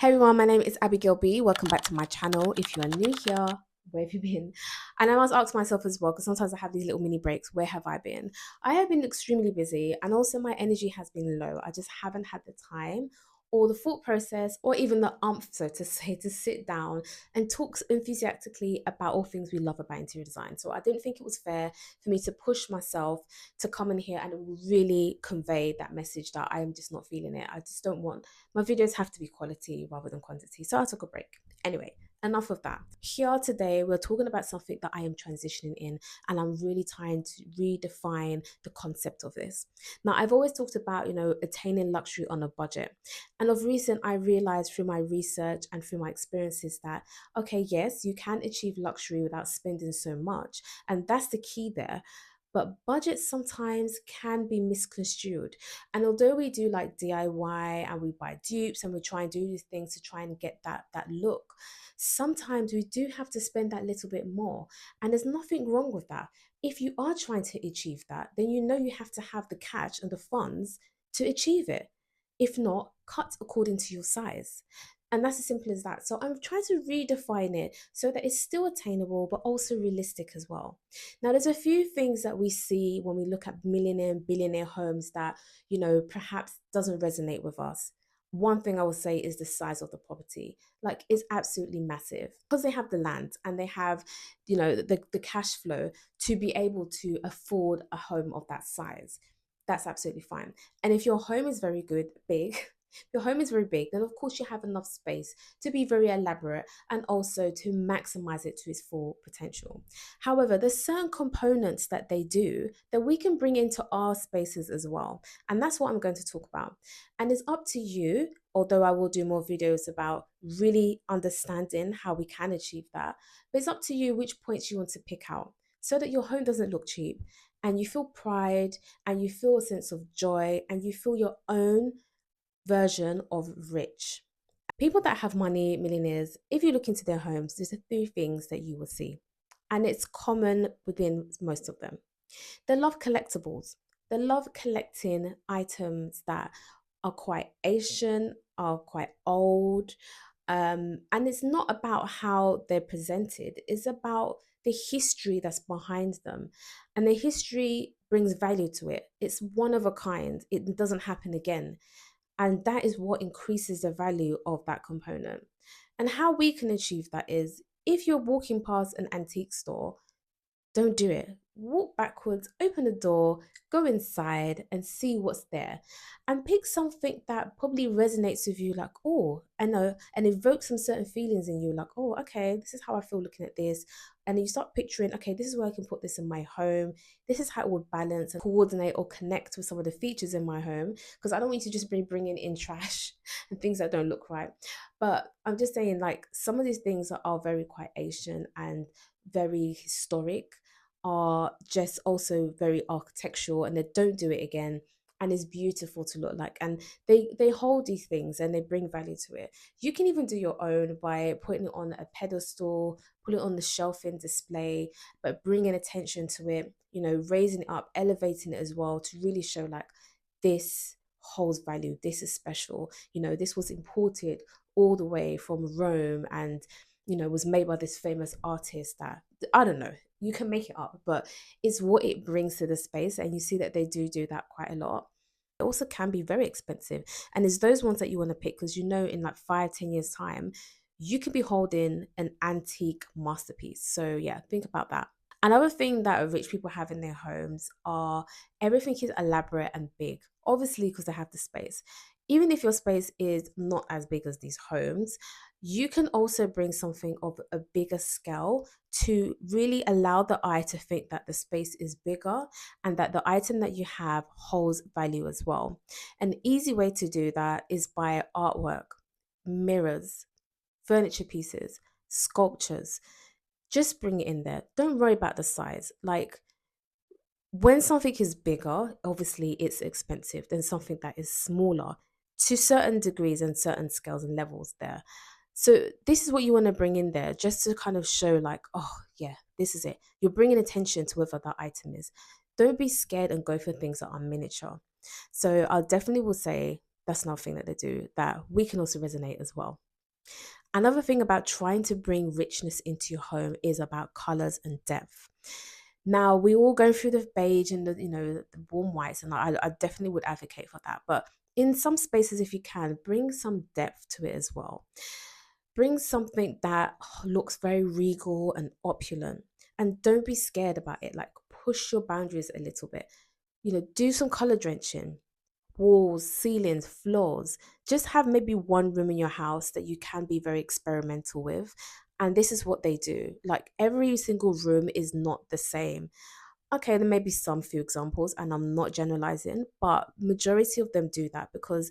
Hey everyone, my name is Abigail B. Welcome back to my channel. If you are new here, where have you been? And I must ask myself as well, because sometimes I have these little mini breaks. Where have I been? I have been extremely busy, and also my energy has been low. I just haven't had the time or the thought process or even the umph, so to say, to sit down and talk enthusiastically about all things we love about interior design. So I didn't think it was fair for me to push myself to come in here and really convey that message that I am just not feeling it. I just don't want my videos have to be quality rather than quantity. So I took a break. Anyway, enough of that. Here today, we're talking about something that I am transitioning in, and I'm really trying to redefine the concept of this. Now, I've always talked about, attaining luxury on a budget. And of recent, I realized through my research and through my experiences that, okay, yes, you can achieve luxury without spending so much. And that's the key there. But budgets sometimes can be misconstrued. And although we do like DIY and we buy dupes and we try and do these things to try and get that look, sometimes we do have to spend that little bit more. And there's nothing wrong with that. If you are trying to achieve that, then you know you have to have the cash and the funds to achieve it. If not, cut according to your size. And that's as simple as that. So I'm trying to redefine it so that it's still attainable, but also realistic as well. Now, there's a few things that we see when we look at millionaire and billionaire homes that, perhaps doesn't resonate with us. One thing I would say is the size of the property. Like, it's absolutely massive because they have the land and they have, the cash flow to be able to afford a home of that size. That's absolutely fine. And if your home is very good, big, if your home is very big, then of course you have enough space to be very elaborate and also to maximize it to its full potential. However, there's certain components that they do that we can bring into our spaces as well. And that's what I'm going to talk about. And it's up to you, although I will do more videos about really understanding how we can achieve that. But it's up to you which points you want to pick out so that your home doesn't look cheap and you feel pride and you feel a sense of joy and you feel your own version of rich. People that have money, millionaires, if you look into their homes, there's a few things that you will see. And it's common within most of them. They love collectibles. They love collecting items that are quite ancient, are quite old. And it's not about how they're presented, it's about the history that's behind them. And the history brings value to it. It's one of a kind, it doesn't happen again. And that is what increases the value of that component. And how we can achieve that is if you're walking past an antique store, don't do it. Walk backwards, open the door, go inside and see what's there. And pick something that probably resonates with you, like, oh, I know, and evoke some certain feelings in you, like, oh, okay, this is how I feel looking at this. And you start picturing, okay, this is where I can put this in my home. This is how it would balance and coordinate or connect with some of the features in my home. Because I don't want you to just be bringing in trash and things that don't look right. But I'm just saying, like, some of these things are very quite Asian and very historic, are just also very architectural, and they don't do it again, and it's beautiful to look like, and they hold these things and they bring value to it. You can even do your own by putting it on a pedestal, put it on the shelf in display, but bringing attention to it, raising it up, elevating it as well, to really show like, this holds value, this is special, this was imported all the way from Rome, and was made by this famous artist that, I don't know, you can make it up, but it's what it brings to the space. And you see that they do that quite a lot. It also can be very expensive. And it's those ones that you want to pick because in like 5-10 years time, you could be holding an antique masterpiece. So yeah, think about that. Another thing that rich people have in their homes are everything is elaborate and big, obviously because they have the space. Even if your space is not as big as these homes, you can also bring something of a bigger scale to really allow the eye to think that the space is bigger and that the item that you have holds value as well. An easy way to do that is by artwork, mirrors, furniture pieces, sculptures. Just bring it in there. Don't worry about the size. Like, when something is bigger, obviously it's expensive than something that is smaller to certain degrees and certain scales and levels there. So this is what you want to bring in there, just to kind of show like, oh yeah, this is it. You're bringing attention to whether that item is. Don't be scared and go for things that are miniature. So I definitely will say that's another thing that they do that we can also resonate as well. Another thing about trying to bring richness into your home is about colors and depth. Now we all go through the beige and the warm whites, and I definitely would advocate for that. But in some spaces, if you can, bring some depth to it as well. Bring something that looks very regal and opulent, and don't be scared about it. Like push your boundaries a little bit. Do some color drenching, walls, ceilings, floors. Just have maybe one room in your house that you can be very experimental with. And this is what they do. Like every single room is not the same. Okay, there may be some few examples, and I'm not generalizing, but majority of them do that because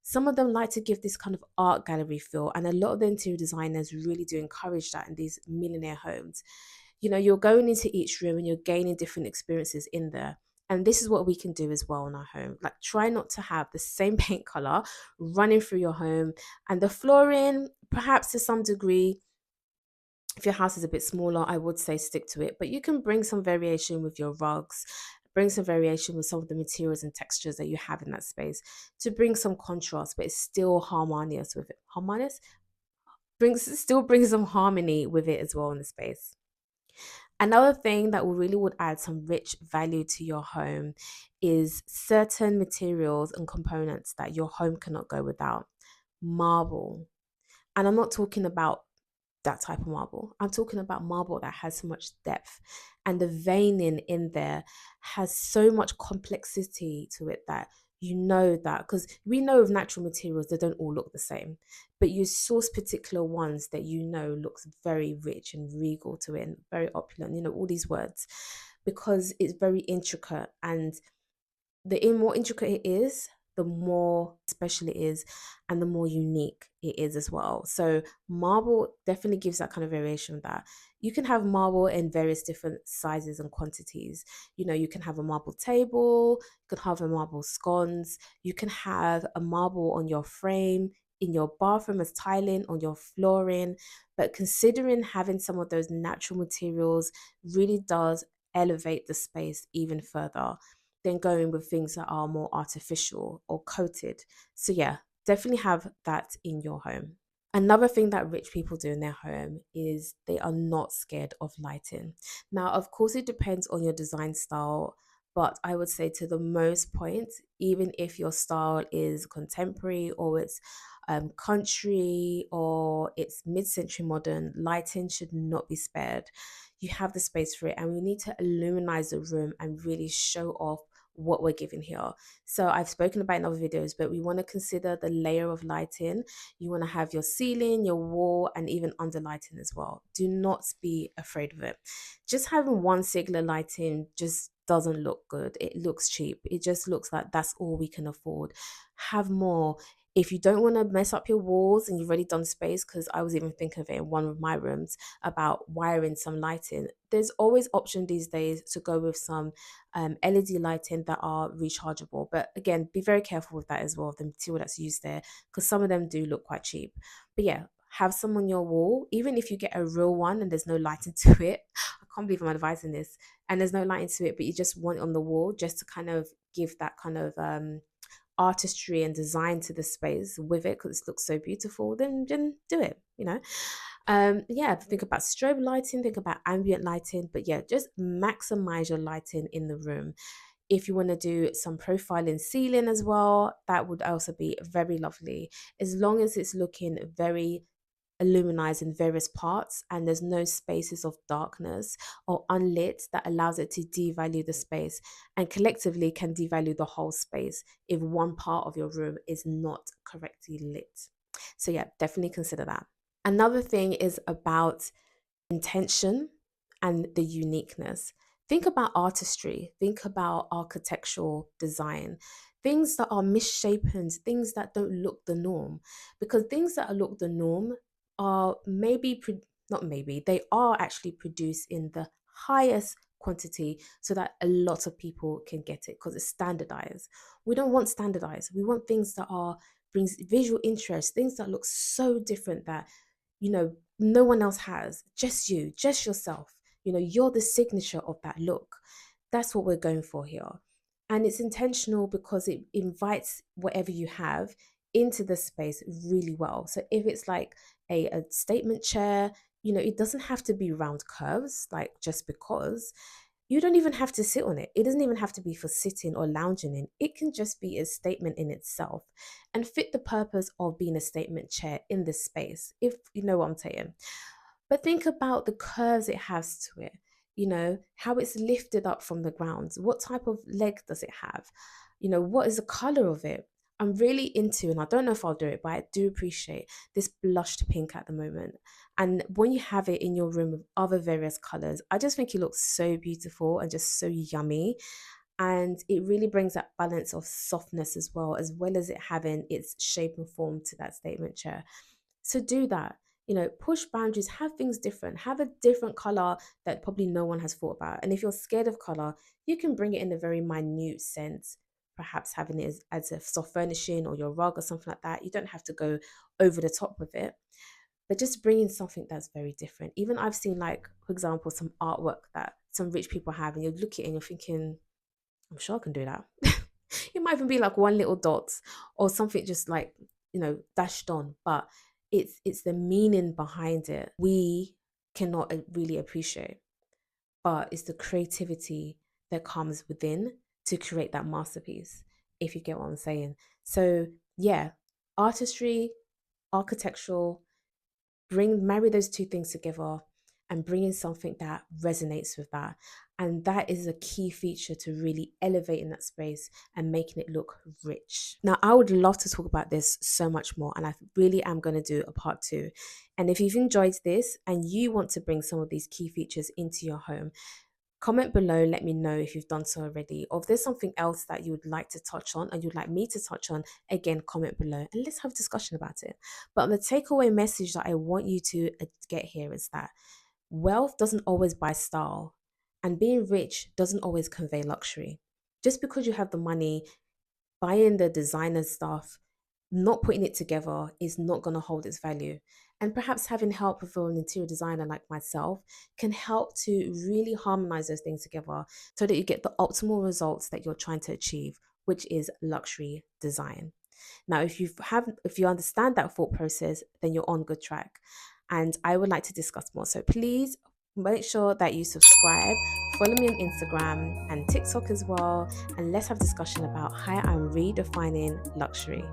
some of them like to give this kind of art gallery feel, and a lot of the interior designers really do encourage that in these millionaire homes. You're going into each room and you're gaining different experiences in there. And this is what we can do as well in our home. Like, try not to have the same paint color running through your home, and the flooring, perhaps to some degree, if your house is a bit smaller, I would say stick to it, but you can bring some variation with your rugs, bring some variation with some of the materials and textures that you have in that space to bring some contrast, but it's still harmonious with it. Harmonious? Still brings some harmony with it as well in the space. Another thing that really would add some rich value to your home is certain materials and components that your home cannot go without. Marble. And I'm not talking about that type of marble. I'm talking about marble that has so much depth, and the veining in there has so much complexity to it that that because we know of natural materials, they don't all look the same, but you source particular ones that looks very rich and regal to it and very opulent, all these words, because it's very intricate, and the more intricate it is, the more special it is, and the more unique it is as well. So marble definitely gives that kind of variation. That you can have marble in various different sizes and quantities. You can have a marble table, you can have a marble scones, you can have a marble on your frame, in your bathroom as tiling, on your flooring. But considering having some of those natural materials really does elevate the space even further than going with things that are more artificial or coated. So, yeah, definitely have that in your home. Another thing that rich people do in their home is they are not scared of lighting. Now, of course, it depends on your design style, but I would say to the most point, even if your style is contemporary or it's country or it's mid-century modern, lighting should not be spared. You have the space for it, and we need to illuminize the room and really show off what we're giving here. So I've spoken about in other videos, but we want to consider the layer of lighting. You want to have your ceiling, your wall, and even under lighting as well. Do not be afraid of it. Just having one singular lighting just doesn't look good. It looks cheap. It just looks like that's all we can afford. Have more. If you don't want to mess up your walls and you've already done space, because I was even thinking of it in one of my rooms about wiring some lighting, there's always option these days to go with some LED lighting that are rechargeable. But again, be very careful with that as well, the material that's used there, because some of them do look quite cheap. But yeah, have some on your wall, even if you get a real one and there's no lighting to it. I can't believe I'm advising this, and there's no lighting to it, but you just want it on the wall just to kind of give that kind of artistry and design to the space with it because it looks so beautiful, then do it, yeah, think about strobe lighting, think about ambient lighting, but yeah, just maximize your lighting in the room. If you want to do some profiling ceiling as well, that would also be very lovely, as long as it's looking very illuminized in various parts and there's no spaces of darkness or unlit that allows it to devalue the space, and collectively can devalue the whole space if one part of your room is not correctly lit. So yeah, definitely consider that. Another thing is about intention and the uniqueness. Think about artistry, think about architectural design, things that are misshapen, things that don't look the norm. Because things that look the norm are not maybe, they are actually produced in the highest quantity so that a lot of people can get it because it's standardized. We don't want standardized. We want things that are brings visual interest, things that look so different that no one else has, just you, just yourself. You're the signature of that look. That's what we're going for here. And it's intentional because it invites whatever you have into the space really well. So if it's like a statement chair, it doesn't have to be round curves, like just because. You don't even have to sit on it. It doesn't even have to be for sitting or lounging in. It can just be a statement in itself and fit the purpose of being a statement chair in this space, if you know what I'm saying. But think about the curves it has to it, how it's lifted up from the ground. What type of leg does it have? What is the color of it? I'm really into, and I don't know if I'll do it, but I do appreciate this blushed pink at the moment. And when you have it in your room with other various colors, I just think it looks so beautiful and just so yummy. And it really brings that balance of softness as well as it having its shape and form to that statement chair. So do that. Push boundaries, have things different, have a different color that probably no one has thought about. And if you're scared of color, you can bring it in a very minute sense, perhaps having it as a soft furnishing or your rug or something like that. You don't have to go over the top with it, but just bringing something that's very different. Even I've seen, like, for example, some artwork that some rich people have, and you look at it and you're thinking, I'm sure I can do that. It might even be like one little dot or something just like, dashed on, but it's the meaning behind it we cannot really appreciate, but it's the creativity that comes within to create that masterpiece, if you get what I'm saying. So yeah, artistry, architectural, marry those two things together and bring in something that resonates with that. And that is a key feature to really elevating that space and making it look rich. Now, I would love to talk about this so much more, and I really am going to do a part two. And if you've enjoyed this and you want to bring some of these key features into your home, comment below, let me know if you've done so already, or if there's something else that you would like to touch on and you'd like me to touch on. Again, comment below and let's have a discussion about it. But the takeaway message that I want you to get here is that wealth doesn't always buy style, and being rich doesn't always convey luxury. Just because you have the money, buying the designer stuff, not putting it together is not going to hold its value. And perhaps having help with an interior designer like myself can help to really harmonize those things together so that you get the optimal results that you're trying to achieve, which is luxury design. Now, if you understand that thought process, then you're on good track. And I would like to discuss more. So please make sure that you subscribe, follow me on Instagram and TikTok as well, and let's have a discussion about how I'm redefining luxury.